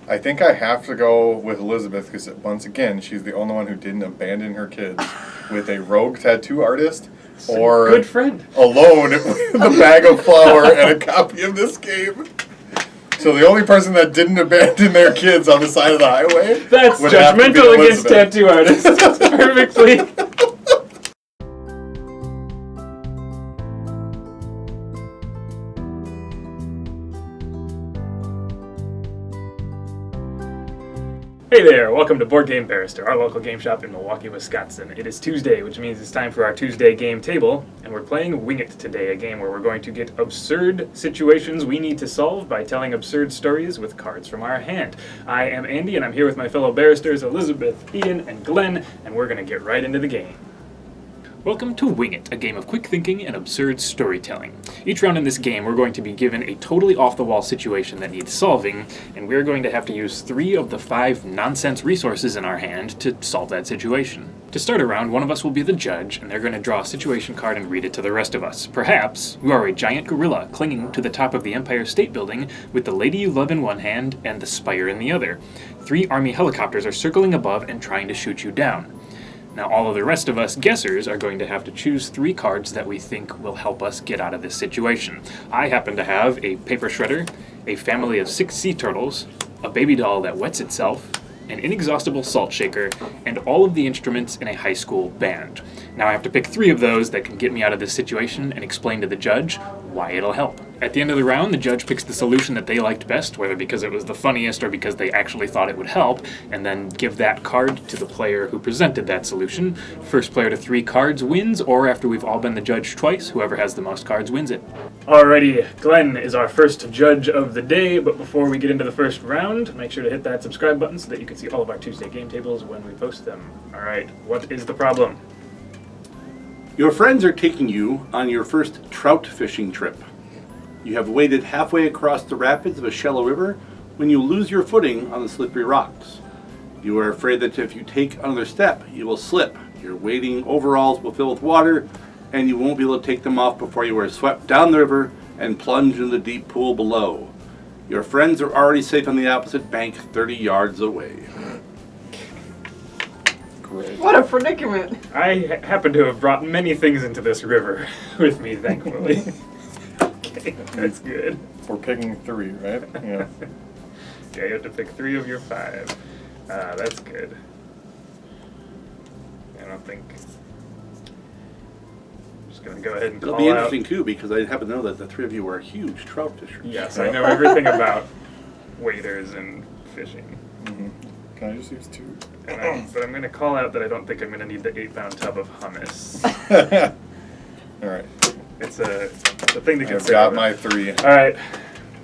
I think I have to go with Elizabeth because, once again, she's the only one who didn't abandon her kids with a rogue tattoo artist or good friend alone with a bag of flour and a copy of this game. So the only person that didn't abandon their kids on the side of the highway That's would have to be judgmental against Elizabeth. tattoo artists. Perfectly. Hey there, welcome to Board Game Barrister, our local game shop in Milwaukee, Wisconsin. It is Tuesday, which means it's time for our Tuesday game table, and we're playing Wing It today, a game where we're going to get absurd situations we need to solve by telling absurd stories with cards from our hand. I am Andy, and I'm here with my fellow barristers Elizabeth, Ian, and Glenn, and we're going to get right into the game. Welcome to Wing It, a game of quick thinking and absurd storytelling. Each round in this game, we're going to be given a totally off-the-wall situation that needs solving, and we're going to have to use 3 of the 5 nonsense resources in our hand to solve that situation. To start a round, one of us will be the judge, and they're going to draw a situation card and read it to the rest of us. Perhaps you are a giant gorilla clinging to the top of the Empire State Building with the lady you love in one hand and the spire in the other. 3 army helicopters are circling above and trying to shoot you down. Now, all of the rest of us guessers are going to have to choose 3 cards that we think will help us get out of this situation. I happen to have a paper shredder, a family of 6 sea turtles, a baby doll that wets itself, an inexhaustible salt shaker, and all of the instruments in a high school band. Now I have to pick 3 of those that can get me out of this situation and explain to the judge why it'll help. At the end of the round, the judge picks the solution that they liked best, whether because it was the funniest or because they actually thought it would help, and then give that card to the player who presented that solution. First player to 3 cards wins, or after we've all been the judge twice, whoever has the most cards wins it. Alrighty, Glenn is our first judge of the day, but before we get into the first round, make sure to hit that subscribe button so that you can see all of our Tuesday game tables when we post them. Alright, what is the problem? Your friends are taking you on your first trout fishing trip. You have waded halfway across the rapids of a shallow river when you lose your footing on the slippery rocks. You are afraid that if you take another step, you will slip. Your wading overalls will fill with water, and you won't be able to take them off before you are swept down the river and plunge in the deep pool below. Your friends are already safe on the opposite bank 30 yards away. Great. What a predicament. I happen to have brought many things into this river with me, thankfully. Okay, that's good. We're picking 3, right? Yeah. Okay, you have to pick 3 of your 5. That's good. I don't think... I'm just going to go ahead and It'll call be out... interesting, too, because I happen to know that the 3 of you are huge trout fishers. Yes, I know everything about waders and fishing. Mm-hmm. Can I just use 2? But I'm going to call out that I don't think I'm going to need the 8-pound tub of hummus. All right. It's a thing to I've consider. got my 3. All right.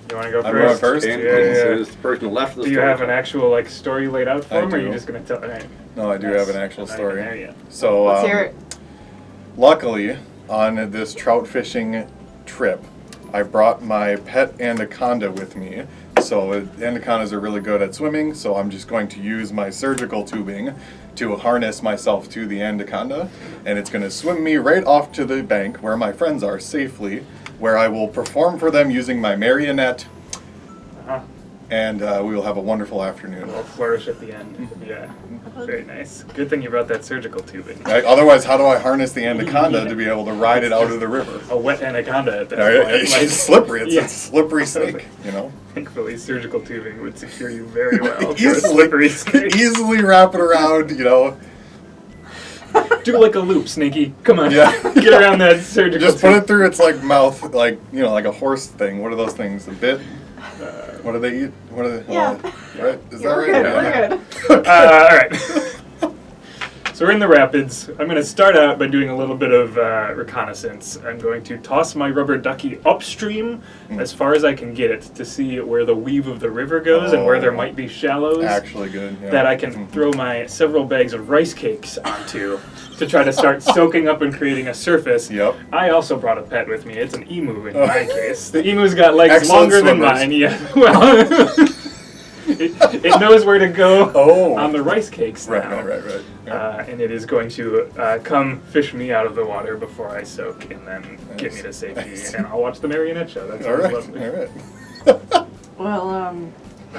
You want to go I'm first? going first? And Yeah. this is the person left of the Do you story. have an actual story laid out for I him, or are do. you just going to tell? All right. No, I do Nice. have an actual Not story. even there yet. So, Let's hear it. luckily, on this trout fishing trip, I brought my pet anaconda with me. So anacondas are really good at swimming, so I'm just going to use my surgical tubing to harness myself to the anaconda, and it's going to swim me right off to the bank where my friends are safely, where I will perform for them using my marionette, Uh-huh. and we will have a wonderful afternoon. We'll flourish at the end. Yeah. Very nice. Good thing you brought that surgical tubing. Right? Otherwise, how do I harness the anaconda to be able to ride it out of the river? A wet anaconda at that Right? point. It's slippery. It's Yeah. a slippery snake, you know? Thankfully, surgical tubing would secure you very well for a slippery snake. Easily wrap it around, you know? Do like a loop, Snaky. Come on. Yeah. Get around that surgical Just put tube. it through its like mouth, like, you know, like a horse thing. What are those things? A bit? What do they eat? What are they? Yeah. Right? Is that We're right? good, Yeah. we're good. All right. So we're in the rapids. I'm going to start out by doing a little bit of reconnaissance. I'm going to toss my rubber ducky upstream as far as I can get it to see where the weave of the river goes and where there might be shallows Actually good. Yeah. that I can throw my several bags of rice cakes onto to try to start soaking up and creating a surface. Yep. I also brought a pet with me. It's an emu in my case. The emu's got legs Excellent longer than swimmers. mine. Yeah. Well, it knows where to go on the rice cakes now. Right. And it is going to come fish me out of the water before I soak and then get me to safety. And I'll watch the marionette show. That All sounds right. lovely. All right. Well,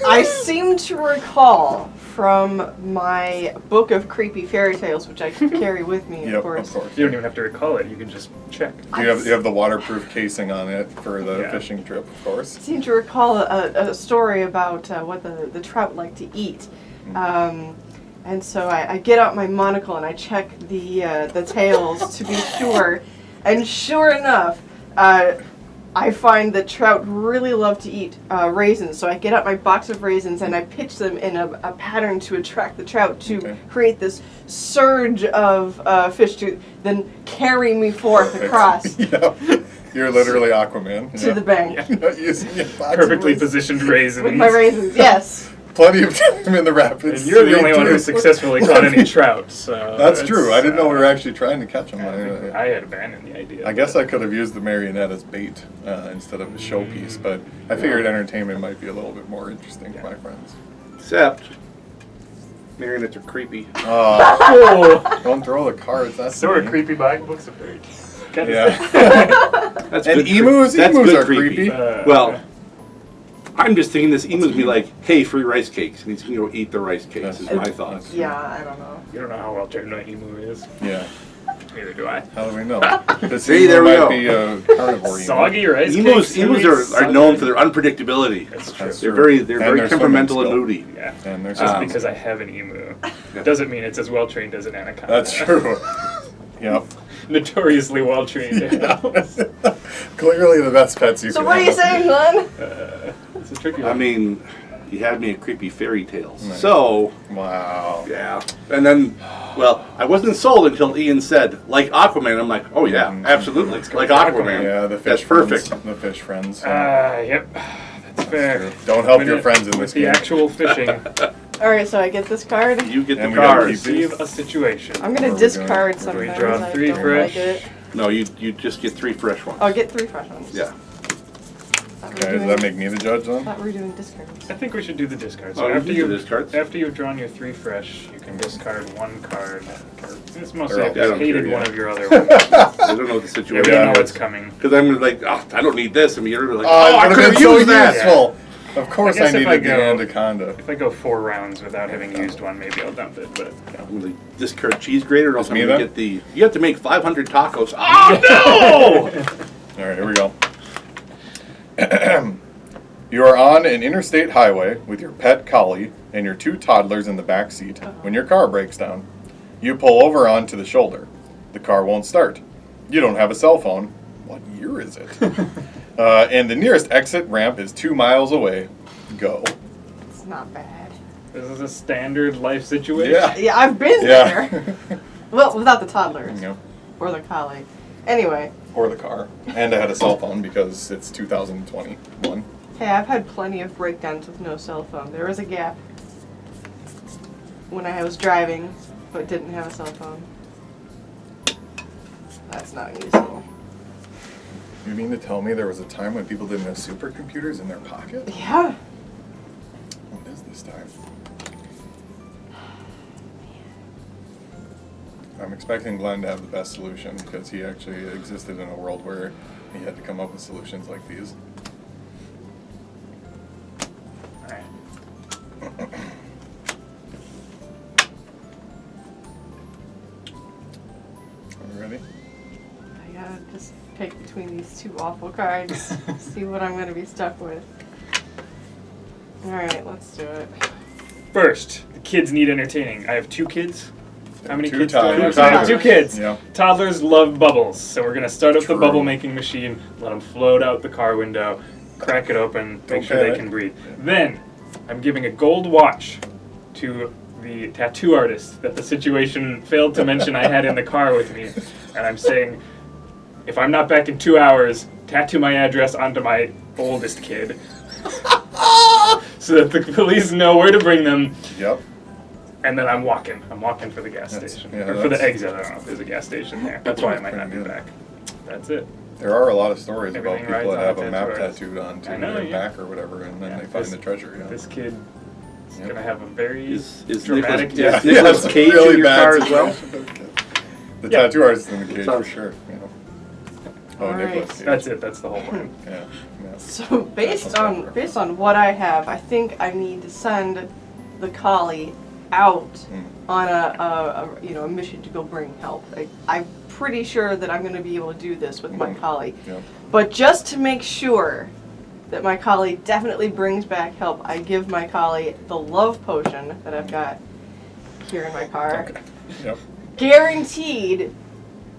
I seem to recall from my book of creepy fairy tales, which I carry with me, Yep, of course. You don't even have to recall it. You can just check. You have the waterproof casing on it for the Yeah. fishing trip, of course. I seem to recall a story about what the trout like to eat. And so I get out my monocle and I check the tails to be sure. And sure enough, I find that trout really love to eat raisins. So I get out my box of raisins and I pitch them in a pattern to attract the trout to create this surge of fish to then carry me forth across Yeah. You're literally Aquaman. to the bank Using your box of Perfectly raisins. positioned raisins. with my raisins. Yes. Plenty of time in the rapids. And you're the only one who successfully caught any trout. So That's true. I didn't know we were actually trying to catch them. I had abandoned the idea. I guess I could have used the marionette as bait instead of a showpiece, but I figured entertainment might be a little bit more interesting for my friends. Except, marionettes are creepy. Oh, Don't throw the cards. That's so are mean. creepy buying books of fairy tales. Yeah. That's And good emus? That's Emus good are creepy. Well, I'm just thinking this emu's be like, hey, free rice cakes. And he's going to go eat the rice cakes, is my thoughts. Yeah, I don't know. You don't know how well trained an emu is. Yeah. Neither do I. How do we know? This See, emu there we might go. be a carnivore emu. Soggy rice Emus, cakes. emus are known for their unpredictability. That's true. That's They're true. very, And very temperamental and swimming moody. Yeah. And there's Just Um, because I have an emu doesn't mean it's as well trained as an anaconda. That's true. Yep. Notoriously well trained animals. Clearly the best pets you So could what are you have. saying, Glenn? It's a tricky I one. mean, you had me at creepy fairy tales. Nice. So, Wow. yeah. And then, well, I wasn't sold until Ian said, like Aquaman. I'm like, oh yeah, absolutely. Let's go Like for Aquaman. Yeah, the fish That's friends. perfect. The fish friends. Yep. That's fair. Don't help Win your it friends in with this the game. actual fishing. Alright, so I get this card. You get And the we gotta cards. keep Receive a situation. I'm What are gonna we discard doing? sometimes. We draw I 3 don't fresh. like it. No, you just get 3 fresh ones. I'll get 3 fresh ones. Yeah. Okay, does that make me the judge I then? thought we were doing discards. I think we should do the discard. Oh, So you after can do you discards. after you've drawn your 3 fresh, you can discard 1 card. It's mostly They're if all- you I don't hated care, one yeah. of your other ones. I don't know what the Yeah, situation we Yeah. know is. what's coming. Because I'm like, oh, I don't need this. I mean, you're like, Oh, oh, it I would could have have been so used that. useful. Of course I guess I if I needed the go- anaconda. If I go 4 rounds without having used one, maybe I'll dump it. But I'm going to discard cheese grater, or else It's I'm me going to then? get the. You have to make 500 tacos. Oh no! Alright, here we go. You are on an interstate highway with your pet Collie and your 2 toddlers in the back seat when your car breaks down. You pull over onto the shoulder. The car won't start. You don't have a cell phone. What year is it? And the nearest exit ramp is 2 miles away. Go. It's not bad. this is a standard life situation. Yeah. Yeah, I've been Yeah. there. Well, without the toddlers. Yeah. Or the collie. Anyway, Or the car. And I had a cell phone because it's 2021. hey, I've had plenty of breakdowns with no cell phone. There was a gap when I was driving, but didn't have a cell phone. That's not useful. You mean to tell me there was a time when people didn't have supercomputers in their pocket? Yeah. What is this time? I'm expecting Glenn to have the best solution because he actually existed in a world where he had to come up with solutions like these. Alright. Are you ready? I gotta just pick between these 2 awful cards. See what I'm gonna be stuck with. Alright, let's do it. First, the kids need entertaining. I have 2 kids. How many 2 kids do I have? toddlers. I have 2 kids. Yeah. Toddlers love bubbles, so we're gonna start up the True. bubble making machine, let them float out the car window, crack it open, make sure they Okay. can breathe. Then, I'm giving a gold watch to the tattoo artist that the situation failed to mention I had in the car with me, and I'm saying, if I'm not back in 2 hours, tattoo my address onto my oldest kid, so that the police know where to bring them. Yep. And then I'm walking. I'm walking for the gas That's- station. yeah, or for the that's- exit. I don't know if there's a gas station there. That's why I might not be Pretty good. back. That's it. There are a lot of stories Everything about people rides that on have a a map tattoo artist. tattooed onto I know, their yeah. back or whatever, and then Yeah, they find this- the treasure. Yeah. This kid is Yep. gonna have a very Is dramatic. Nicolas- Yeah, Nicolas it's a Cage in your car as well? situation. The Yeah. tattoo artist in the cage Sorry. for sure. You know. Oh, All Nicholas right. Cage. That's it. That's the whole plan. Yeah. Yeah. So based on what I have, I think I need to send the Collie out on a mission to go bring help. I'm pretty sure that I'm going to be able to do this with my Collie. Yeah. But just to make sure that my Collie definitely brings back help, I give my Collie the love potion that I've got here in my car. Okay. Yep. Guaranteed,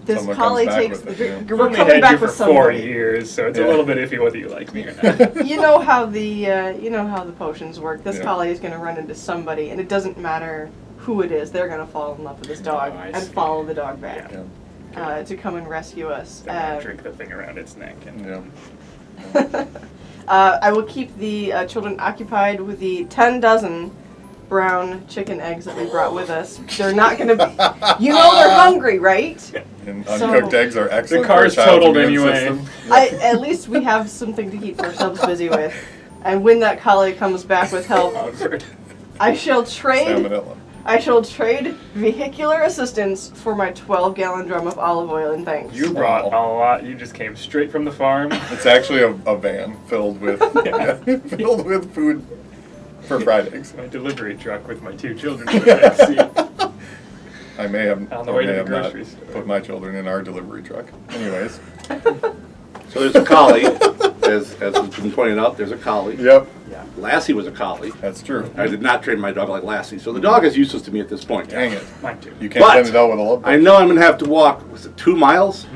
this Someone Collie comes back takes with the it, drink. yeah. I've We're only coming had back you for with 4 somebody. years, so it's a Yeah. little bit iffy whether you like me or not. You know how the potions work. This Yeah. Collie is going to run into somebody, and it doesn't matter who it is. They're going to fall in love with this dog Oh, I and see. follow the dog back Yeah. to come and rescue us. Then I drink the thing around its neck. And Yeah. I will keep the children occupied with the 10 dozen brown chicken eggs that we brought with us. They're not going to be... You know they're hungry, right? And So- uncooked eggs are excellent. The car's for a child's totaled immune anyway. system. At least we have something to keep ourselves busy with. And when that Collie comes back with help, Awkward. I shall trade Salmonella. vehicular assistance for my 12-gallon drum of olive oil and thanks. You brought a lot. You just came straight from the farm. It's actually a van filled with filled with food for fried eggs. My delivery truck with my 2 children in the back seat. I may have, On the way to the not grocery store. put my children in our delivery truck. Anyways. So there's a Collie, as has been pointed out, there's a Collie. Yep, Lassie was a Collie. that's true. I did not train my dog like Lassie, so the dog is useless to me at this point. Dang it. Mine too. You can't But send it out with a love I bug. know I'm going to have to walk, was it 2 miles?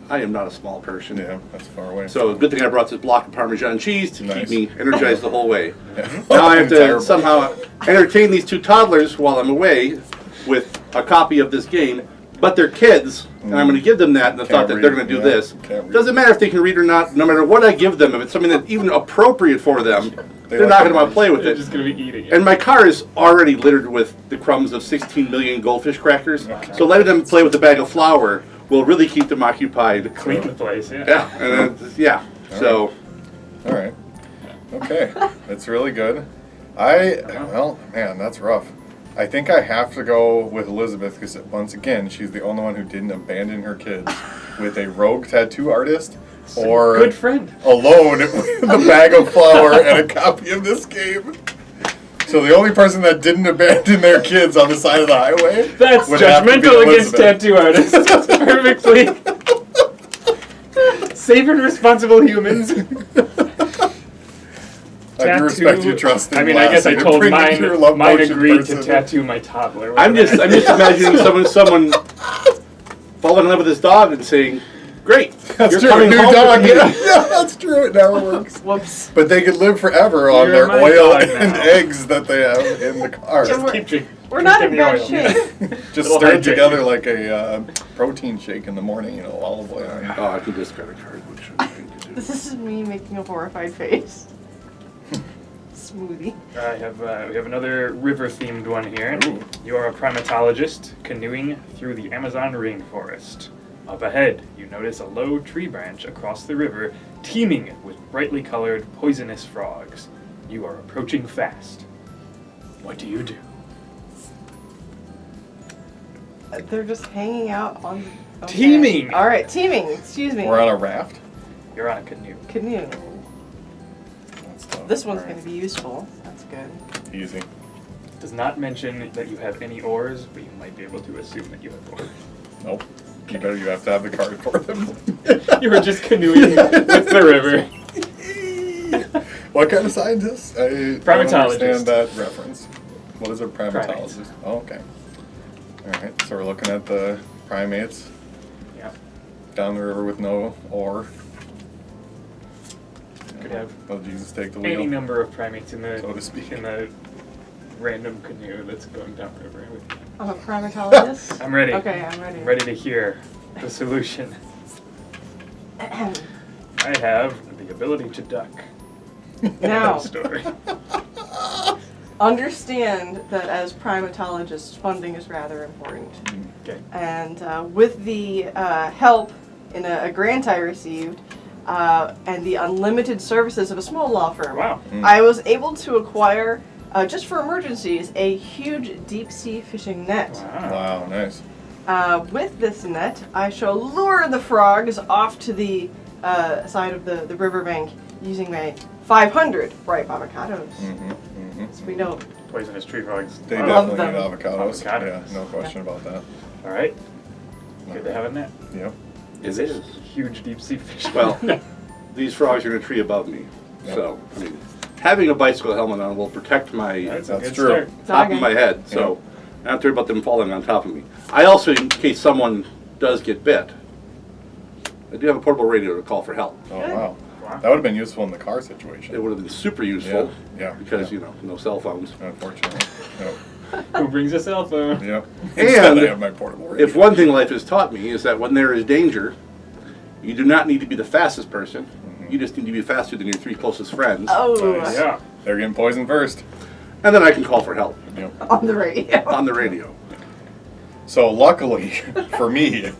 I am not a small person. Yeah, that's far away. So good thing I brought this block of Parmesan cheese to Nice. keep me energized the whole way. Yeah. Now I have to Terrible. somehow entertain these 2 toddlers while I'm away with a copy of this game, but they're kids, and I'm going to give them that in the thought that they're going to do read, this. can't read. Doesn't matter if they can read or not, no matter what I give them, if it's something that's even appropriate for them, they're like not it. going to want to play with They're it. just going to be eating it. And my car is already littered with the crumbs of 16 million goldfish crackers, so letting them play with a bag of flour will really keep them occupied. Clean the place, yeah. Yeah, and then, yeah. So All right. Okay. That's really good. Well, man, that's rough. I think I have to go with Elizabeth because, once again, she's the only one who didn't abandon her kids with a rogue tattoo artist or Good friend. alone with a bag of flour and a copy of this game. So the only person that didn't abandon their kids on the side of the highway That's would have to be judgmental against Elizabeth. tattoo artists. Perfectly. Safe and responsible humans. I do respect your trust in I mean, I guess I Lassie to told bring in your mine. love Mine potion agreed person. to tattoo my toddler. I'm just imagining someone falling in love with this dog and saying, "Great, That's you're true. coming New home dog. with me." Yeah, that's true. It never works. Whoops. But they could live forever on You're their my oil dog and now. eggs that they have in the car. Yeah, Keep drinking. We're not in Drinking bad the oil. shape. Just Little stir it hydrate. together like a protein shake in the morning, olive oil. Oh, I can discard a card, which I think to do. This is me making a horrified face. Smoothie. We have another river-themed one here. Ooh. You are a primatologist canoeing through the Amazon rainforest. Up ahead, you notice a low tree branch across the river teeming with brightly colored poisonous frogs. You are approaching fast. What do you do? They're just hanging out on the... Okay. Teeming! All right, teeming. Excuse me. We're on a raft. You're on a canoe. Canoe. That's tough. This one's All right. going to be useful. That's good. Easy. Does not mention that you have any oars, but you might be able to assume that you have oars. Nope. You have to have the card for them. You were just canoeing with the river. What kind of scientist? I don't Primatologist. understand that reference. What is a primatologist? Primates. Oh, okay. All right. So we're looking at the primates Yeah. down the river with no oar. Could have Let Jesus take the any wheel. number of primates in the So to speak. in the random canoe that's going downriver with you. I'm a primatologist. I'm ready. Okay, I'm ready. I'm ready to hear the solution. I have the ability to duck. Now, Story. understand that as primatologists, funding is rather important. Okay. And with the help in a grant I received and the unlimited services of a small law firm, Wow. I was able to acquire, just for emergencies, a huge deep sea fishing net. Wow. Wow, nice. With this net, I shall lure the frogs off to the side of the riverbank using my 500 ripe avocados. So we know. Poisonous tree frogs. They I love definitely them. need avocados. Avocados. Yeah, no question about that. All right. Good to have a net. Yep. It is. Huge deep sea fish. Well, these frogs are in a tree above me. Yep. So, I mean, having a bicycle helmet on will protect my That's That's a good true. start. top Okay. of my head. So, I don't have to worry about them falling on top of me. I also, in case someone does get bit, I do have a portable radio to call for help. Oh, Good. wow. Wow. That would have been useful in the car situation. It would have been super useful Yeah, because, yeah. you know, no cell phones. Unfortunately. Yep. Who brings a cell phone? Yep. Instead, And I have my portable radio. if one thing life has taught me is that when there is danger, you do not need to be the fastest person. You just need to be faster than your 3 closest friends. Oh, Nice. Yeah. They're getting poisoned first. And then I can call for help Yep. on the radio. on the radio. So luckily for me,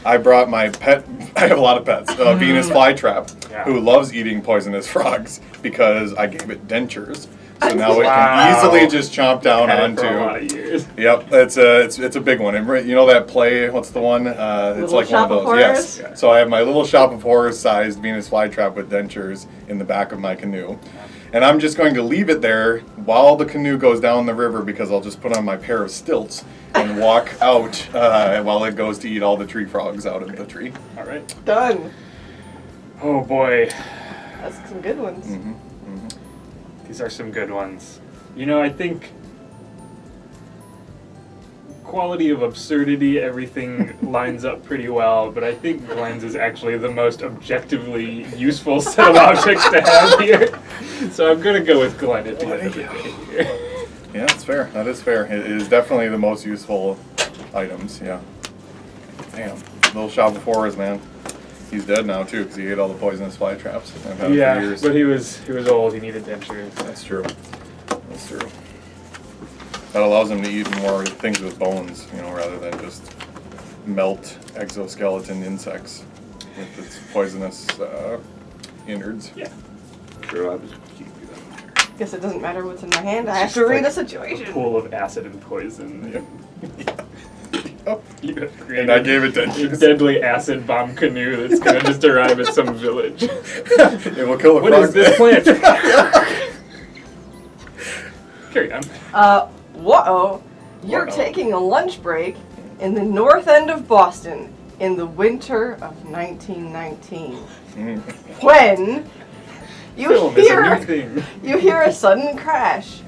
I brought my pet. I have a lot of pets. Venus flytrap, Yeah. who loves eating poisonous frogs because I gave it dentures. So now it Wow. can easily just chomp down Had it for a lot onto. of years. Yep, it's a big one. And you know that play? What's the one? It's Little like Shop one of of those. Yes. Horrors? So I have my little shop of horrors-sized Venus flytrap with dentures in the back of my canoe, and I'm just going to leave it there while the canoe goes down the river because I'll just put on my pair of stilts and walk out while it goes to eat all the tree frogs out of the tree. All right. Done. Oh boy. That's some good ones. These are some good ones. You know, I think quality of absurdity, everything lines up pretty well, but I think Glenn's is actually the most objectively useful set of objects to have here. So I'm gonna go with Glenn at the end of the day here. Yeah, that's fair. That is fair. It is definitely the most useful items. Yeah. Damn, little shop of horrors, man. He's dead now too because he ate all the poisonous fly traps. I've had him for Yeah, years. but he was old. He needed dentures. That's true. That's true. That allows him to eat more things with bones, you know, rather than just melt exoskeleton insects with its poisonous innards. Yeah. Sure, I'll just keep you that. Guess it doesn't matter what's in my hand. I have Just to read like a situation. Pool of acid and poison. Oh, You have and I created gave it a dentures. deadly acid bomb canoe that's gonna just arrive at some village. It will kill the What frog. is this plant? Carry on. Whoa. You're Uh-oh. taking a lunch break in the north end of Boston in the winter of 1919. When you Film is a hear new thing. you hear a sudden crash.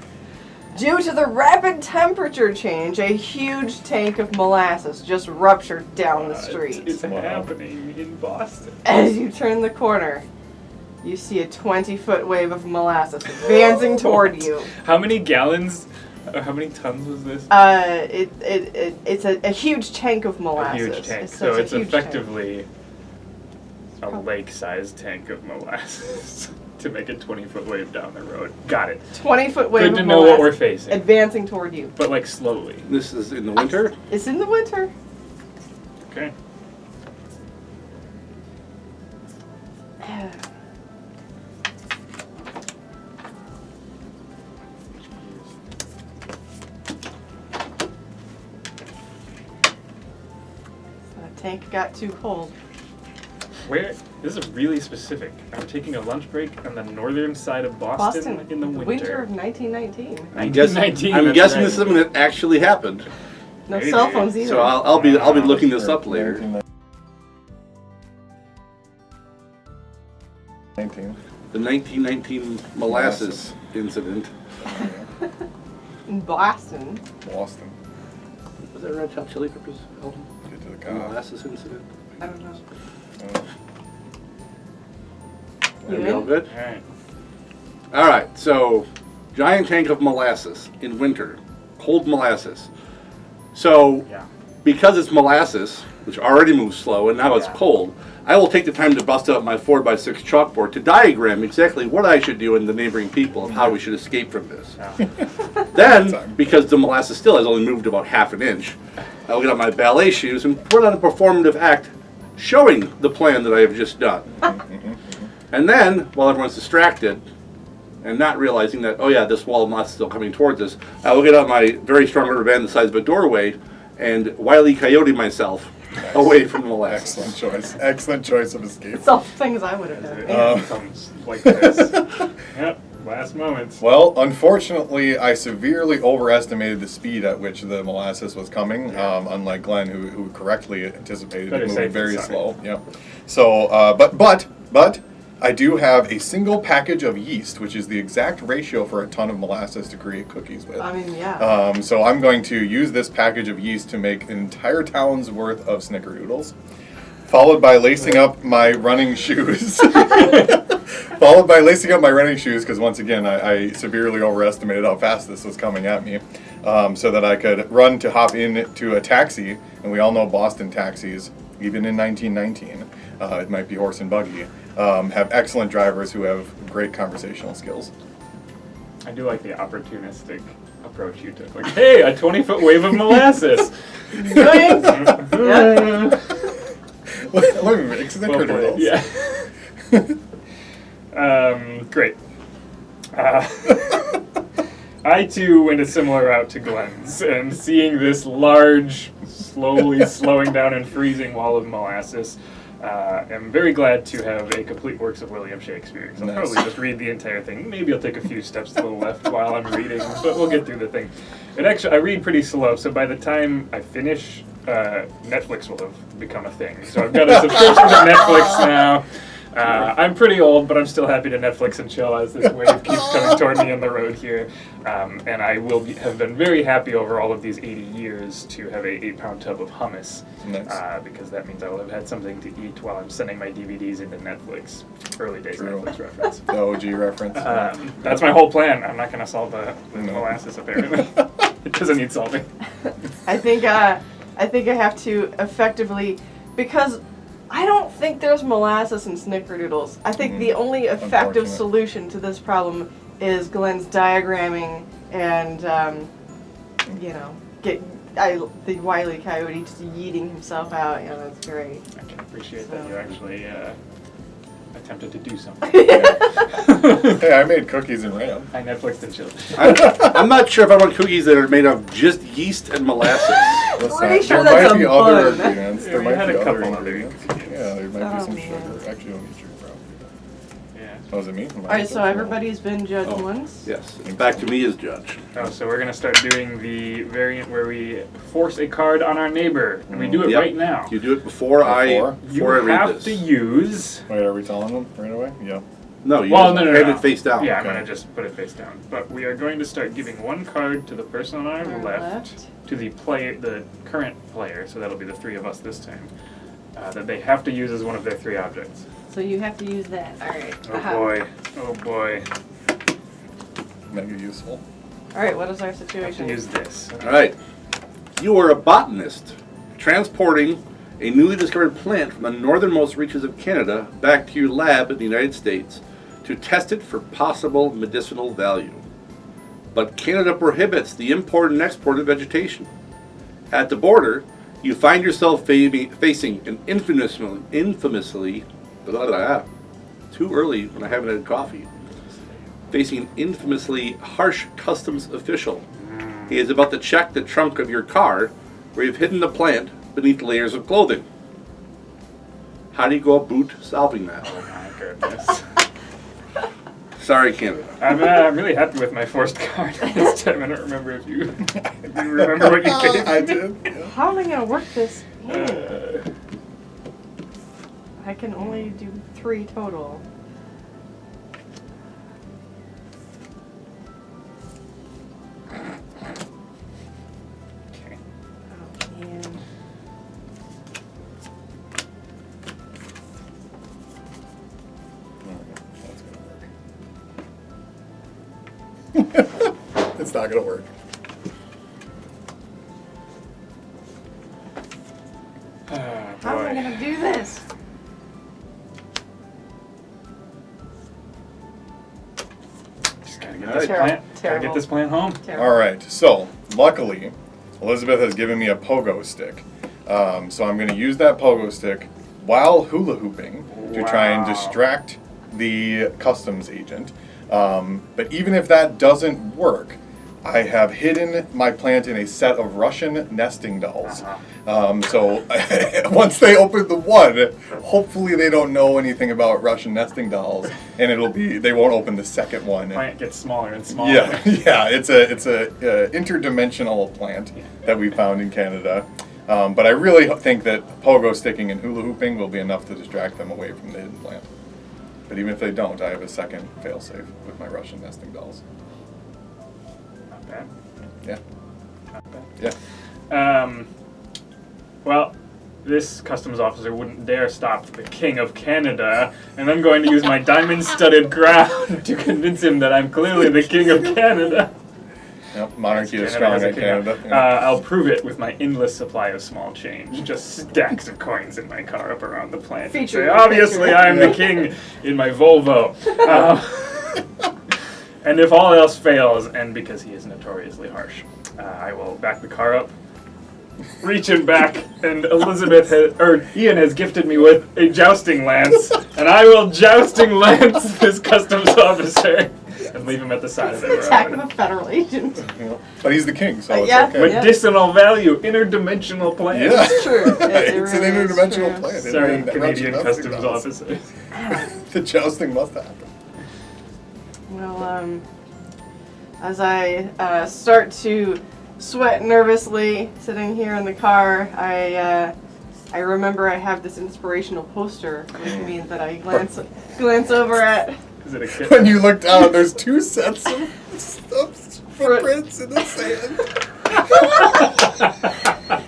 Due to the rapid temperature change, a huge tank of molasses just ruptured down the street. It's Wow. happening in Boston. As you turn the corner, you see a 20-foot wave of molasses advancing toward you. How many gallons? How many tons was this? It's a huge tank of A molasses. huge tank. So So it's a huge tank. effectively a lake-sized tank of molasses to make a 20-foot wave down the road. Got it. 20-foot wave Good of to know molasses what we're facing. advancing toward you. But like slowly. This is in the winter. It's in the winter. Okay. The tank got too cold. Where? This is really specific. I'm taking a lunch break on the northern side of Boston, in the winter. of 1919. I'm guessing 1919, I'm that's guessing right. this is something that actually happened. No Maybe. cell phones either. So I'll be looking this up later. 19. The 1919 molasses incident. In Boston. Boston. Was that Red Hot Chili Peppers album? Get to the The car. molasses incident. I don't know. Are You we all in? good? Alright. All right. So, giant tank of molasses in winter, cold molasses. So, Yeah. because it's molasses, which already moves slow, and now it's Yeah. cold, I will take the time to bust out my 4x6 chalkboard to diagram exactly what I should do and the neighboring people of how we should escape from this. Yeah. Then, because the molasses still has only moved about half an inch, I will get out my ballet shoes and put on a performative act showing the plan that I have just done. And then, while everyone's distracted and not realizing that, oh yeah, this wall of molasses is still coming towards us, I will get out my very strong rubber band the size of a doorway and Wile E. Coyote myself away from the molasses. Excellent choice. Excellent choice of escape. It's all things I would have done. It becomes like this. Yep, last moments. Well, unfortunately, I severely overestimated the speed at which the molasses was coming, unlike Glenn, who correctly anticipated Better it moving safe than very sorry. slow. Yep. So, but I do have a single package of yeast, which is the exact ratio for a ton of molasses to create cookies with. I mean, yeah. So I'm going to use this package of yeast to make an entire town's worth of snickerdoodles, followed by lacing up my running shoes. Because once again, I severely overestimated how fast this was coming at me, so that I could run to hop into a taxi. And we all know Boston taxis, even in 1919, it might be horse and buggy, have excellent drivers who have great conversational skills. I do like the opportunistic approach you took. Like, hey, a 20-foot wave of molasses. Yoink! Yeah. Let me make Well played, snickerdoodles. yeah. Great. I too went a similar route to Glenn's, and seeing this large, slowly slowing down and freezing wall of molasses, am very glad to have a complete works of William Shakespeare. So I'll Nice. probably just read the entire thing. Maybe I'll take a few steps to the left while I'm reading, but we'll get through the thing. And actually, I read pretty slow, so by the time I finish, Netflix will have become a thing. So I've got a subscription to Netflix now. I'm pretty old, but I'm still happy to Netflix and chill as this wave keeps coming toward me on the road here. And I will have been very happy over all of these 80 years to have a 8-pound tub of hummus. Nice. Because that means I will have had something to eat while I'm sending my DVDs into Netflix. Early days True. Netflix reference. The OG reference. That's my whole plan. I'm not going to solve the No. molasses, apparently. It doesn't need solving. I think I have to effectively, because I don't think there's molasses in snickerdoodles. I think the only effective Unfortunate. solution to this problem is Glenn's diagramming and, the Wile E. Coyote just yeeting himself out. That's great. I can appreciate that So- you actually attempted to do something. Hey, I made cookies and ram. I Netflixed and chilled. I'm not sure if I want cookies that are made of just yeast and molasses. Pretty sure there that's might be a other bun. ingredients. Yeah, There we might had be a other couple other ingredients. ingredients. Yeah, there might be Oh, some man. sugar. Actually, don't need sugar, probably. Yeah. Oh, is it me? All right, so everybody's been judged Oh. once. Yes. Back to me as judge. Oh, so we're gonna start doing the variant where we force a card on our neighbor, and we do it Yep. right now. You do it before I You read have this. to use. Wait, are we telling them right away? Yeah. No, you Well, just no, hand no. it face down. Yeah, I'm Okay. gonna just put it face down. But we are going to start giving one card to the person on our Our left, to the current player. So that'll be the three of us this time. That they have to use as one of their three objects. So you have to use that. All right. Oh boy. Oh boy. Mega useful. All right, what is our I have to situation? use this. All right. You are a botanist transporting a newly discovered plant from the northernmost reaches of Canada back to your lab in the United States to test it for possible medicinal value. But Canada prohibits the import and export of vegetation. At the border, you find yourself facing an infamously too early when I haven't had coffee. Facing an infamously harsh customs official. He is about to check the trunk of your car where you've hidden the plant beneath layers of clothing. How do you go about solving that? Oh my goodness. Sorry, Canada. I'm really happy with my forced card this time. I don't remember if you remember what you gave me. I did. Yeah. How am I gonna work this in? Uh, I can only do 3 total. okay. Oh man. That's gonna work. It's not gonna work. How am I Boy. gonna do this? Just gotta get All this right. plant. Gotta Terrible. get this plant home. Terrible. All right. So luckily, Elizabeth has given me a pogo stick. So I'm going to use that pogo stick while hula hooping to try and Wow. distract the customs agent. But even if that doesn't work, I have hidden my plant in a set of Russian nesting dolls. So once they open the one, hopefully they don't know anything about Russian nesting dolls, and they won't open the second one. Plant gets smaller and smaller. Yeah, it's a interdimensional plant that we found in Canada. But I really think that pogo sticking and hula hooping will be enough to distract them away from the hidden plant. But even if they don't, I have a second failsafe with my Russian nesting dolls. Not bad. Yeah. Not bad. Yeah. Well, this customs officer wouldn't dare stop the King of Canada, and I'm going to use my diamond-studded crown to convince him that I'm clearly the King of Canada. Yep, monarchy is strong in Canada. I'll prove it with my endless supply of small change. Just stacks of coins in my car up around the plant. Obviously, I'm the king in my Volvo. And if all else fails, and because he is notoriously harsh, I will back the car up, reach him back, and Ian has gifted me with a jousting lance, and I will jousting lance this customs officer and leave him at the side of the road. Attack of a federal agent. But he's the king, so it's yeah. okay. Medicinal value, interdimensional plant. Yeah. It's true. It's an interdimensional plant. Sorry, Canadian customs officers. The jousting must happen. Well, as I start to sweat nervously sitting here in the car, I remember I have this inspirational poster with me that I glance over at. Is it a kid? When you look down, there's two sets of footprints in the sand.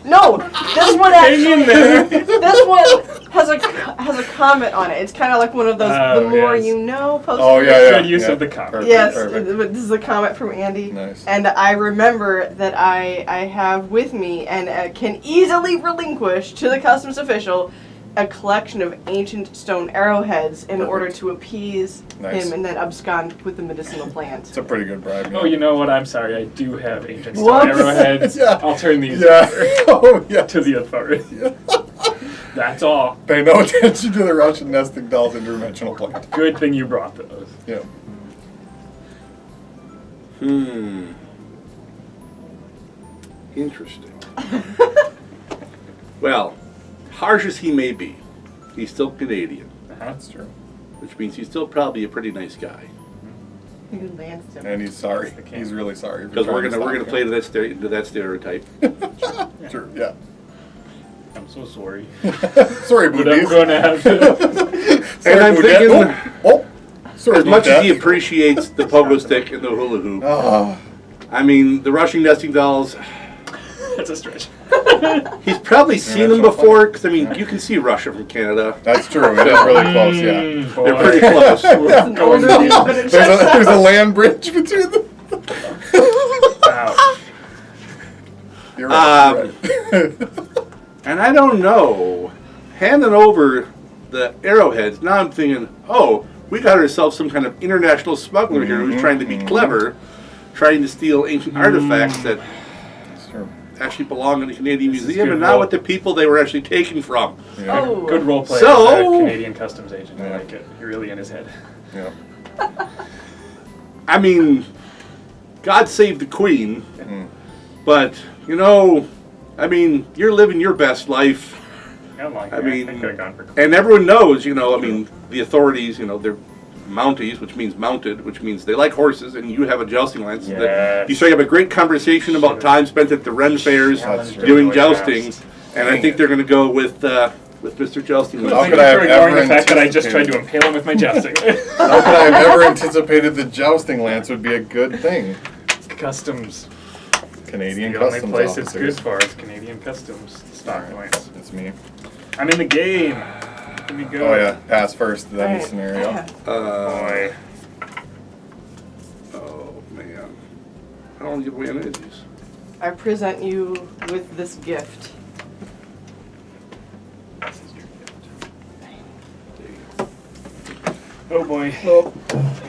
No, this one Hang in there. this one has a comment on it. It's kind of like one of those the more yes. you know posters. Oh, yeah. Good use of the comment. Yes, Perfect. this is a comment from Andy. Nice. And I remember that I have with me and can easily relinquish to the customs official a collection of ancient stone arrowheads in order to appease him and then abscond with the medicinal plant. It's a pretty good bribe. Oh, you know what? I'm sorry. I do have ancient stone Whoops. arrowheads. Yeah. I'll turn these Oh, yeah. to the authorities. That's all. Pay no attention to the Russian nesting dolls interdimensional plant. Good thing you brought those. Yeah. Interesting. Well, harsh as he may be, he's still Canadian, That's true. which means he's still probably a pretty nice guy. Who lanced him? And he's sorry. He's really sorry. Because we're gonna play to that stereotype. True. Yeah. I'm so sorry. Sorry, But I'm Booties. going to have to... And I'm thinking, Sorry, as much as he Boodet. appreciates the pogo stick and the hula hoop, Ah, I mean, the Russian nesting dolls, That's a stretch. he's probably seen them before, because, I mean, you can see Russia from Canada. that's true. It is really close. Yeah. Boy. They're pretty close. An older inhabitant. There's a land bridge between them. Ouch. You're right. You're right. And I don't know, handing over the arrowheads, now I'm thinking, oh, we got ourselves some kind of international smuggler here who's trying to be clever, trying to steal ancient artifacts that That's true. actually belong in the Canadian This is Museum good and not role. with the people they were actually taken from. Yeah. Oh. Good role play So- as a Canadian customs agent. I Yeah. like it. You're really in his head. Yeah. I mean, God save the Queen, Mm. but, you know, I mean, you're living your best life. I like I that. mean, I could have gone for and everyone knows, you know, I mean, the authorities, you know, they're Mounties, which means mounted, which means they like horses, and you have a jousting lance. So that Yes. you start to have a great conversation about time spent at the Ren fairs That's true. doing Boy jousting, joust. and I Dang think it. they're going to go with Mr. Jousting. How Thank could you I for have ignoring ever the fact that I just tried to anticipated- impale him with my jousting. How could I have ever anticipated the jousting lance would be a good thing? Customs. Canadian The only customs place it's officers. good for is Canadian customs. Stock points. It's me. I'm in the game. Here we go. Oh yeah, pass first. Then Right. scenario. Boy. Oh, man. I don't give away any of these. I present you with this gift. Oh boy. Oh,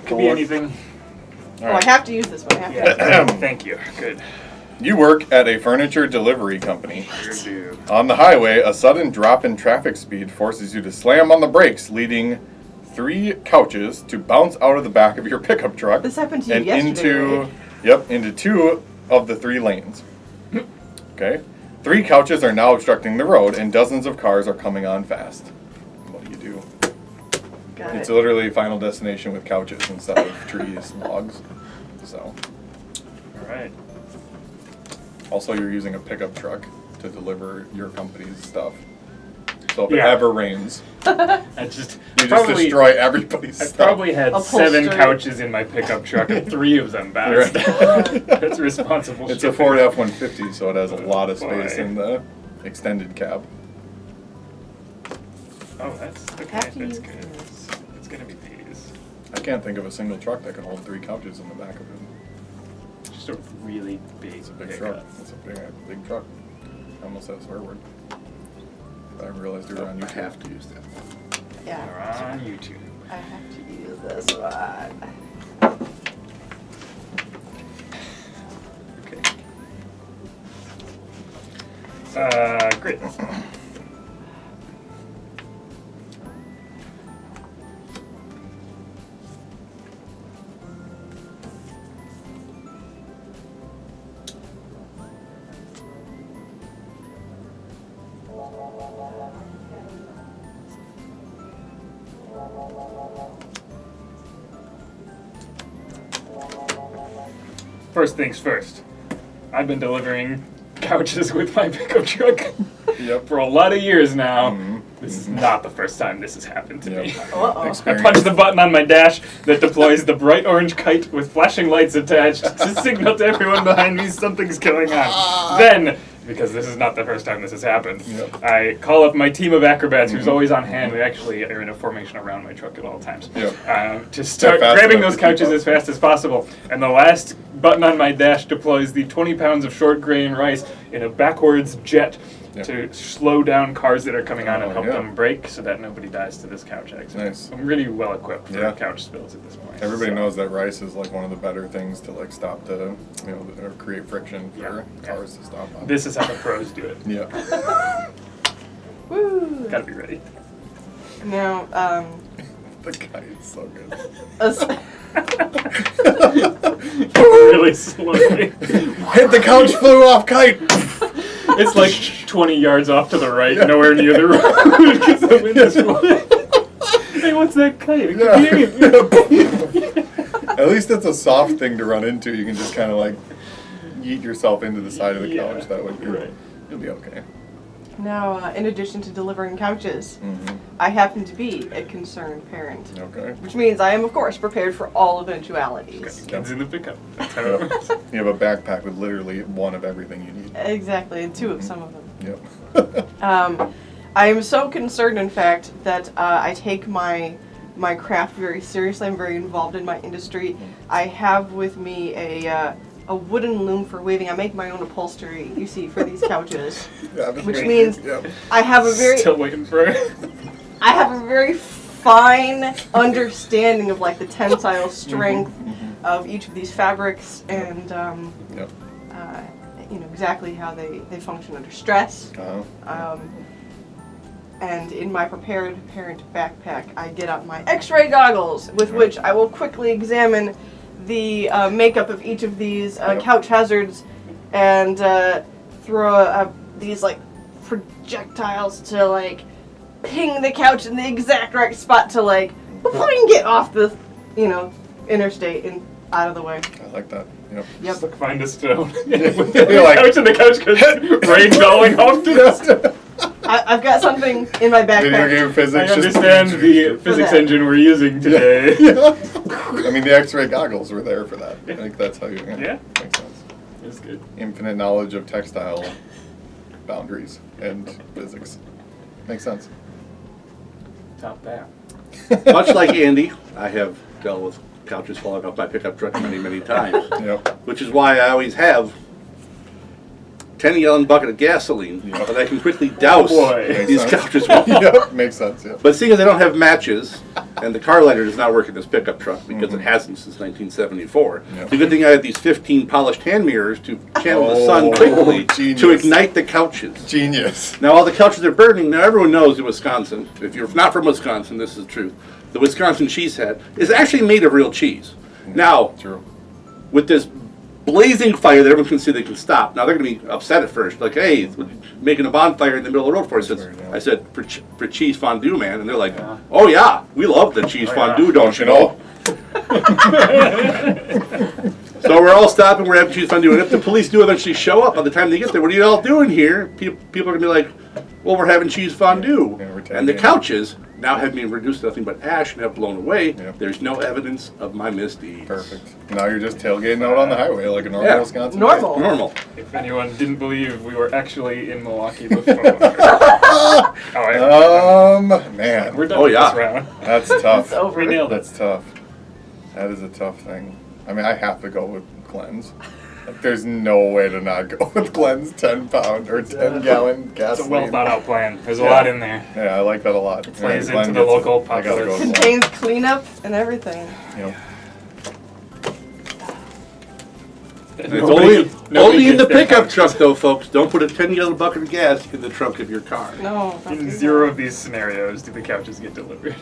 Could be anything. All Oh, right. I have to use this one. I have to. Yeah. Thank you. Good. You work at a furniture delivery company. You do. On the highway, a sudden drop in traffic speed forces you to slam on the brakes, leading 3 couches to bounce out of the back of your pickup truck This happened to you and yesterday. into Right? Yep, into 2 of the 3 lanes. Okay. 3 couches are now obstructing the road, and dozens of cars are coming on fast. What do you do? Got It's it. literally Final Destination with couches instead of trees, logs. So, All right. also you're using a pickup truck to deliver your company's stuff. So if it Yeah. ever rains, I just you just destroy everybody's I stuff. probably had Upholstery. 7 couches in my pickup truck, and 3 of them bounced. That's responsible. It's a shipping. Ford F-150, so it has a lot of space Boy. in the extended cab. Oh, that's okay. Have to That's use good. this. It's gonna be these. I can't think of a single truck that can hold 3 couches in the back of it. Just a really big. It's a big pickup. truck. It's a big truck. I almost said a swear word. But I realized you were on I YouTube. have to use that one. Yeah. We're on YouTube. I have to use this one. Okay. Great. First things first. I've been delivering couches with my pickup truck Yep. for a lot of years now. Mhm. This is not the first time this has happened to Yep. me. Uh-oh. I Experience. punch the button on my dash that deploys the bright orange kite with flashing lights attached to signal to everyone behind me something's going on. Then, because this is not the first time this has happened, Yep. I call up my team of acrobats who's always on hand. We actually are in a formation around my truck at all times. Yep. To start fast grabbing enough those to keep couches up. as fast as possible. And the last button on my dash deploys the 20 pounds of short grain rice in a backwards jet Yep. to slow down cars that are coming on and Oh, help yeah. them brake so that nobody dies to this couch accident. Nice. I'm really well equipped for Yeah. couch spills at this point. Everybody so. knows that rice is like one of the better things to like stop the, or create friction for Yeah. cars to stop on. This is how the pros do it. Yeah. Woo! Gotta be ready. Now, The kite is so good. as- Really slowly. Hit the couch, flew off, kite! It's like 20 yards off to the right, nowhere near the road because the wind is blowing. Hey, what's that kite? I Yeah. can hear it. At least it's a soft thing to run into. You can just kind of like yeet yourself into the side of the Yeah. couch. That would be Right. You'll be okay. now, in addition to delivering couches, Mm-hmm. I happen to be a concerned parent, Okay. which means I am, of course, prepared for all Got the eventualities. kids in the pickup. That's how it works. You have a backpack with literally one of everything you need. Exactly, and 2 of some of them. Yep. I am so concerned, in fact, that I take my craft very seriously. I'm very involved in my industry. I have with me a wooden loom for weaving. I make my own upholstery, you see, for these couches. Yeah, Which means Yep. I have a very Still waiting for it. I have a very fine understanding of like the tensile strength of each of these fabrics and Yep. exactly how they function under stress. Uh-huh. And in my prepared parent backpack, I get out my X-ray goggles, with which I will quickly examine the makeup of each of these couch hazards, and throw these like projectiles to like ping the couch in the exact right spot to like get off the interstate and out of the way. I like that. Yep. Yep. Just like find a stone. You're With like- the couch and the couch goes ragdolling off to the I've got something in my Video backpack. game physics. I understand the physics that. engine we're using today. I mean, the X-ray goggles were there for that. I think that's how you. Yeah. Makes sense. It's good. Infinite knowledge of textile boundaries and physics. Makes sense. Top that. Much like Andy, I have dealt with couches falling off my pickup truck many, many times. Yep. Which is why I always have 10-gallon bucket of gasoline Yep. that I can quickly douse boy. Makes these sense. couches with. Yep. Makes sense. Yep. But seeing as I don't have matches, and the car lighter does not work in this pickup truck because it hasn't since 1974, Yep. it's a good thing I have these 15 polished hand mirrors to channel the Oh, sun quickly genius. to ignite the couches. Genius. Now all the couches are burning. Now everyone knows in Wisconsin, if you're not from Wisconsin, this is the truth, the Wisconsin cheese head is actually made of real cheese. Now, True. with this blazing fire that everyone can see they can stop. Now they're going to be upset at first, like, hey, making a bonfire in the middle of the road for us. I said, for cheese fondue, man. And they're like, oh yeah, we love the cheese fondue, don't you know? So we're all stopping, we're having cheese fondue. And if the police do eventually show up, by the time they get there, what are you all doing here? People are going to be like, well, we're having cheese fondue. And the couches now have been reduced to nothing but ash and have blown away. Yep. There's no evidence of my misdeeds. Perfect. Now you're just tailgating out on the highway like a normal Wisconsin. Normal. If anyone didn't believe we were actually in Milwaukee before. Man. We're done with this round. That's tough. It's over. We nailed it. That's tough. That is a tough thing. I mean, I have to go with Glenn's. Like, there's no way to not go with Glenn's 10-pound or 10-gallon gasoline. It's a well thought out plan. There's a lot in there. Yeah, I like that a lot. It plays into the local populace. Contains cleanup and everything. Yep. It's only in the pickup truck, though, folks. Don't put a 10-gallon bucket of gas in the trunk of your car. No. In zero of these scenarios do the couches get delivered.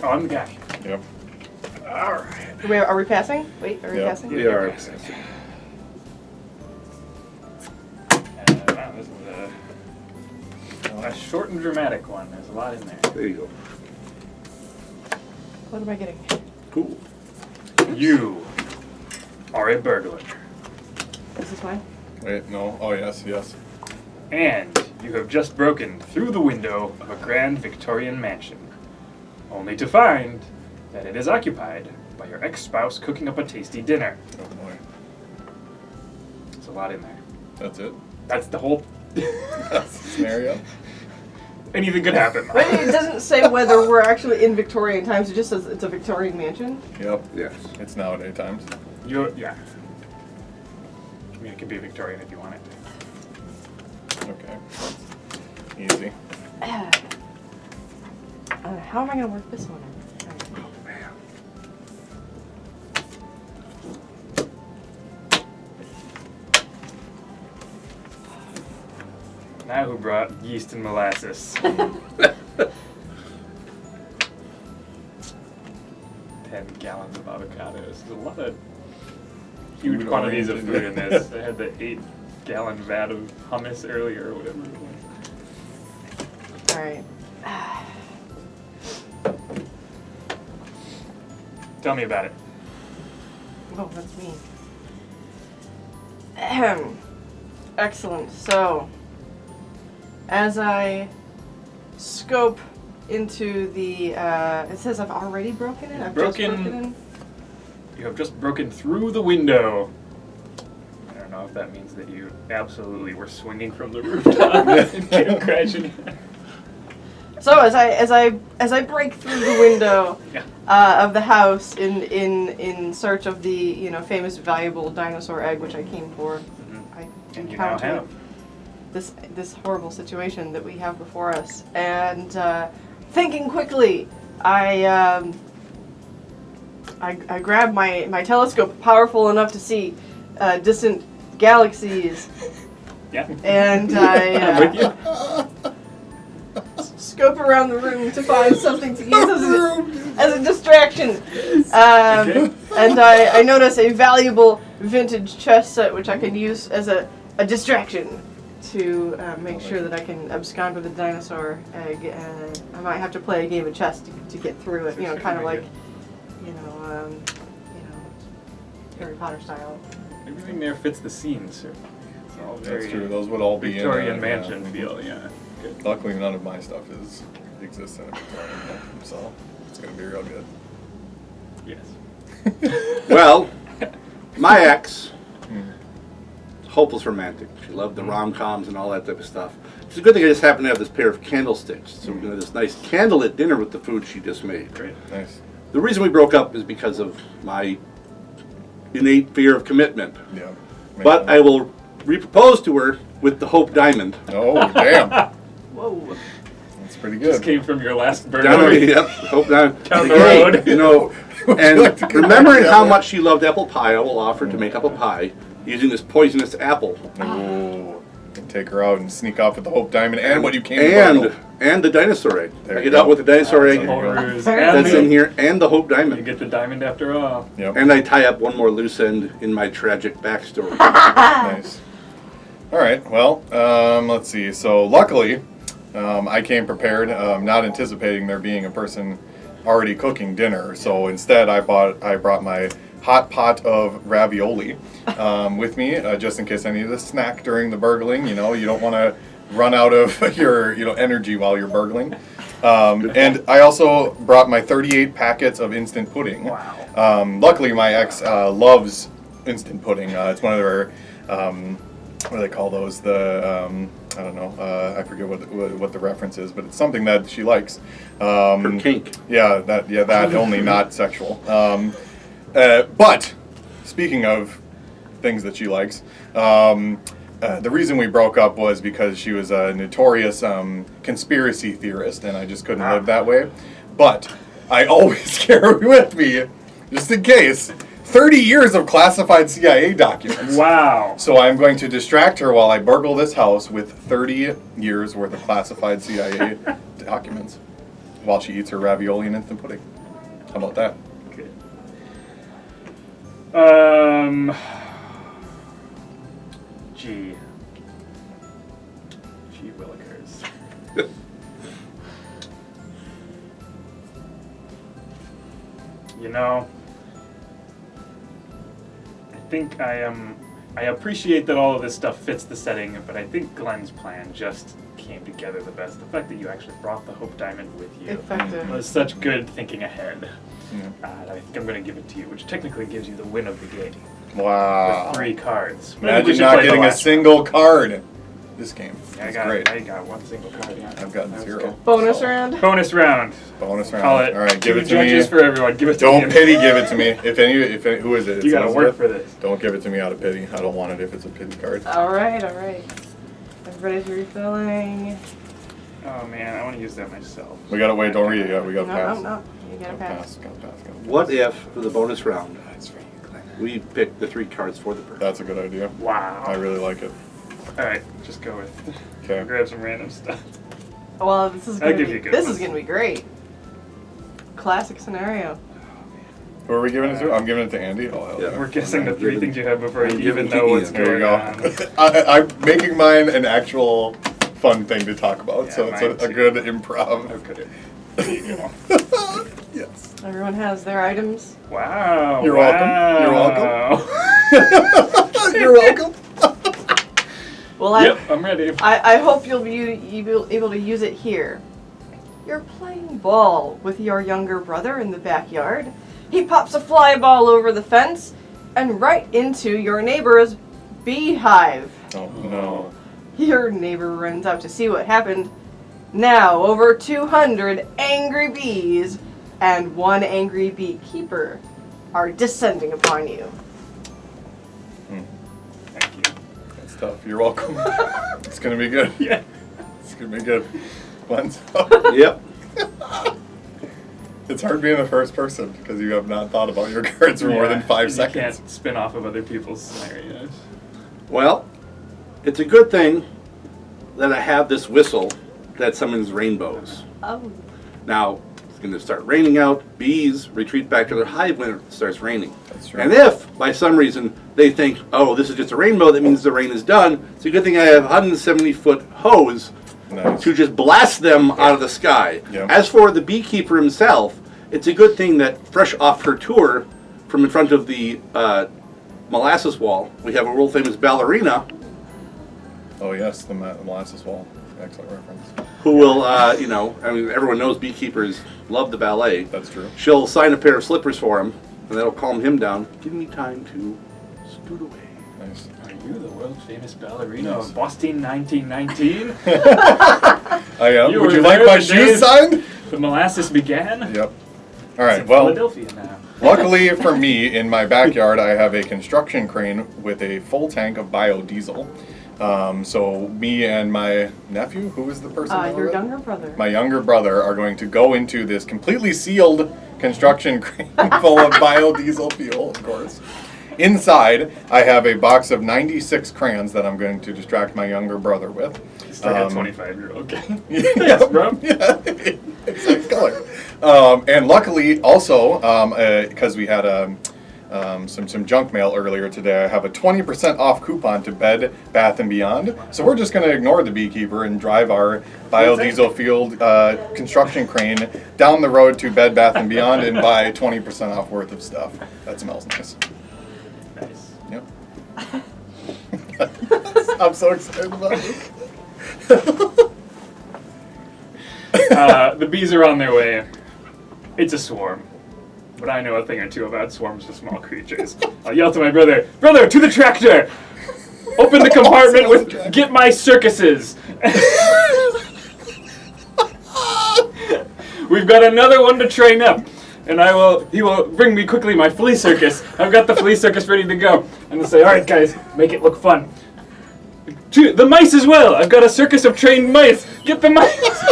Oh, I'm the guy. Yep. All right. Are we passing? Wait, are we passing? We are. Wow, this is a short and dramatic one. There's a lot in there. There you go. What am I getting? Cool. You are a burglar. Is this mine? Wait, no. Oh, yes. And you have just broken through the window of a grand Victorian mansion, only to find that it is occupied by your ex-spouse cooking up a tasty dinner. Oh, boy. There's a lot in there. That's it? That's the whole... That's the scenario? Anything could happen. But it doesn't say whether we're actually in Victorian times. It just says it's a Victorian mansion. Yep. Yes. It's nowadays times. Yeah. I mean, it could be Victorian if you want it. Okay. Easy. How am I going to work this one out? Oh, man. Now who brought yeast and molasses? 10 gallons of avocados. There's a lot of huge quantities of food in this. I had the 8-gallon vat of hummus earlier or whatever it was. Alright. Tell me about it. Oh, that's me. Ahem. Excellent. So, as I scope into the, it says I've already broken it? I've just broken in? You have just broken through the window. I don't know if that means that you absolutely were swinging from the rooftop and came crashing. So as I break through the window of the house in search of the famous valuable dinosaur egg which I came for, I encounter this horrible situation that we have before us, and thinking quickly, I grab my telescope, powerful enough to see distant galaxies. Yeah. And I'm with you. Scope around the room to find something to use as a distraction. And I notice a valuable vintage chess set which I can use as a distraction to make sure that I can abscond with the dinosaur egg. I might have to play a game of chess to get through it, kind of like, Harry Potter style. Everything there fits the scene, sir. It's all very That's true. Those would all be Victorian in Mansion feel, yeah. Good. Luckily, none of my stuff exists in a Victorian home, so it's gonna be real good. Yes. Well, my ex, hopeless romantic. She loved the rom-coms and all that type of stuff. It's a good thing I just happened to have this pair of candlesticks, so we're gonna have this nice candlelit dinner with the food she just made. Great. Nice. The reason we broke up is because of my innate fear of commitment. Yeah. But I will repropose to her with the Hope Diamond. Oh, damn. Whoa. That's pretty Just good. came from your last Down, burglary. yep, Hope Diamond. Down the Hey, road. And like to come remembering back how together? much she loved apple pie, I will offer to make apple pie using this poisonous apple. Ooh. and take her out and sneak off with the Hope Diamond and what you came to and the dinosaur egg. There I you get out go. with the dinosaur egg Horrors. that's in here, and the Hope You Diamond. get the diamond after all. Yep. And I tie up one more loose end in my tragic backstory. Nice. All right. Well, let's see. So luckily, I came prepared, not anticipating there being a person already cooking dinner. So instead, I brought my hot pot of ravioli with me, just in case I needed a snack during the burgling. You know, you don't want to run out of your energy while you're burgling. And I also brought my 38 packets of instant pudding. Wow. Luckily, my ex loves instant pudding. It's one of their what do they call those? The I don't know. I forget what the reference is, but it's something that she likes. Her kink. Yeah, that only not sexual. But speaking of things that she likes, the reason we broke up was because she was a notorious conspiracy theorist, and I just couldn't live that way. But I always carry with me, just in case, 30 years of classified CIA documents. Wow. So I'm going to distract her while I burgle this house with 30 years worth of classified CIA documents while she eats her ravioli and instant pudding. How about that? Good. Gee Willikers. You know, I think I appreciate that all of this stuff fits the setting, but I think Glenn's plan just came together the best. The fact that you actually brought the Hope Diamond with you Effective. was such good thinking ahead. Yeah. I think I'm going to give it to you, which technically gives you the win of the game. Wow. With 3 cards. Maybe we Imagine should not play the getting a last single card this game. one. That's great. I got 1 single card. Yeah. I've gotten That was 0. good. Bonus So, round. Bonus round. Bonus round. Call it. All right, give 2 it to me. judges for everyone. Give it to Don't me. pity give it to me. If who is it? It's You got to work Elizabeth. for this. Don't give it to me out of pity. I don't want it if it's a pity card. All right. Everybody's refilling. Oh man, I want to use that myself. We gotta wait. Don't read it yet. We No, gotta pass. no. You gotta Gotta pass. Gotta pass. What if, for the bonus round, That's for you, Glenn. we pick the 3 cards for the person? That's a good idea. Wow. I really like it. All right, just go with. Okay. Grab some random stuff. Well, this is I'll gonna give be, you a good this one. is gonna be great. Classic scenario. Who are we giving it to? I'm giving it to Andy. Oh, hell Yeah. yeah. We're guessing the I'm 3 giving- things you have before I'm you giving even to know what's Ian. There you going go. on. I'm making mine an actual fun thing to talk about, Yeah, so it's mine a too. good improv. Okay. There you go. Yes. Everyone has their items. Wow. You're welcome. welcome. You're welcome. Well, Yep, I'm ready. I hope you'll be able to use it here. You're playing ball with your younger brother in the backyard. He pops a fly ball over the fence and right into your neighbor's beehive. Oh no. Your neighbor runs out to see what happened. Now, over 200 angry bees and 1 angry beekeeper are descending upon you. Thank you. That's tough. You're welcome. It's gonna be good. Yeah. It's gonna be good. Glenn's Yep. It's hard being the first person because you have not thought about your cards for more than 5 and seconds. You can't spin off of other people's scenarios. Well, it's a good thing that I have this whistle that summons rainbows. Oh. Now, it's going to start raining out. Bees retreat back to their hive when it starts raining. That's true. And if, by some reason, they think, oh, this is just a rainbow, that means the rain is done, it's a good thing I have a 170-foot hose Nice. to just blast them out of the sky. Yep. As for the beekeeper himself, it's a good thing that fresh off her tour from in front of the molasses wall, we have a world-famous ballerina Oh yes, the molasses wall. Excellent reference. who will, I mean, everyone knows beekeepers love the ballet. That's true. She'll sign a pair of slippers for him, and that'll calm him down. Give me time to scoot away. Nice. Are you the world famous ballerina Yes. of Boston 1919? I am. You Would were you like there my the shoes days- signed? The molasses began? Yep. All right. It's in Well, Philadelphia now. luckily for me, in my backyard, I have a construction crane with a full tank of biodiesel. So me and my nephew, who is the person? that Your wrote it? younger brother. My younger brother are going to go into this completely sealed construction crane full of biodiesel fuel, of course. Inside, I have a box of 96 crayons that I'm going to distract my younger brother with. It's like a 25-year-old game. Yes, bro. Yeah, exact color. And luckily, also, because we had some junk mail earlier today, I have a 20% off coupon to Bed Bath & Beyond. So we're just going to ignore the beekeeper and drive our biodiesel fueled construction crane down the road to Bed Bath & Beyond and buy 20% off worth of stuff. That smells nice. Nice. Yep. I'm so excited about this. The bees are on their way. It's a swarm. But I know a thing or two about swarms of small creatures. I'll yell to my brother, "Brother, to the tractor! Open the compartment with, get my circuses!" We've got another one to train up. And he will bring me quickly my flea circus. I've got the flea circus ready to go. And I'll say, "All right, guys, make it look fun. The mice as well. I've got a circus of trained mice. Get the mice."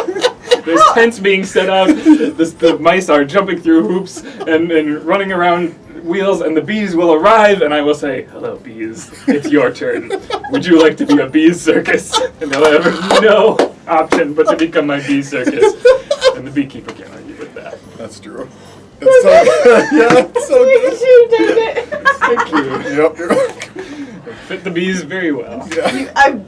There's tents being set out. The mice are jumping through hoops and running around wheels, and the bees will arrive, and I will say, "Hello, bees. It's your turn. Would you like to be a bees circus?" And they'll have no option but to become my bee circus. And the beekeeper can't argue with that. That's true. It's so good. Yeah, it's so good. You did it. Thank you. Yep. They fit the bees very well. Yeah.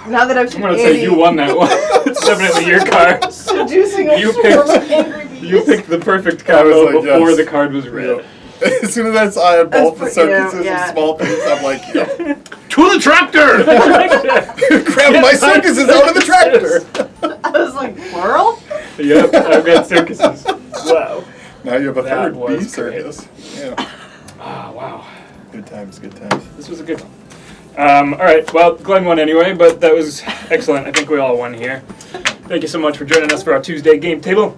Now that I've I'm gonna say you won that one. It's definitely your card. Seducing a You swarm of angry bees. You picked the perfect I was combo like, before yes. the card was read. Yep. As soon as I saw I had both the That's circuses yeah. and small things, I'm like, yeah. To the tractor! Grab my circuses out of the tractor. I was like, plural? Yep, I've got circuses. Wow. Now you have a That third was bee great. circus. Yeah. Ah, wow. Good times, good times. This was a good one. All right, well, Glenn won anyway, but that was excellent. I think we all won here. Thank you so much for joining us for our Tuesday game table.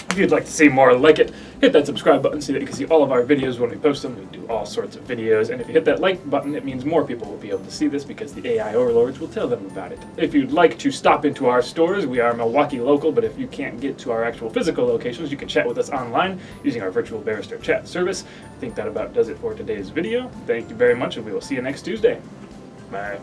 If you'd like to see more like it, hit that subscribe button so that you can see all of our videos when we post them. We do all sorts of videos, and if you hit that like button, it means more people will be able to see this because the AI overlords will tell them about it. If you'd like to stop into our stores, we are Milwaukee local, but if you can't get to our actual physical locations, you can chat with us online using our virtual barrister chat service. I think that about does it for today's video. Thank you very much, and we will see you next Tuesday. Bye.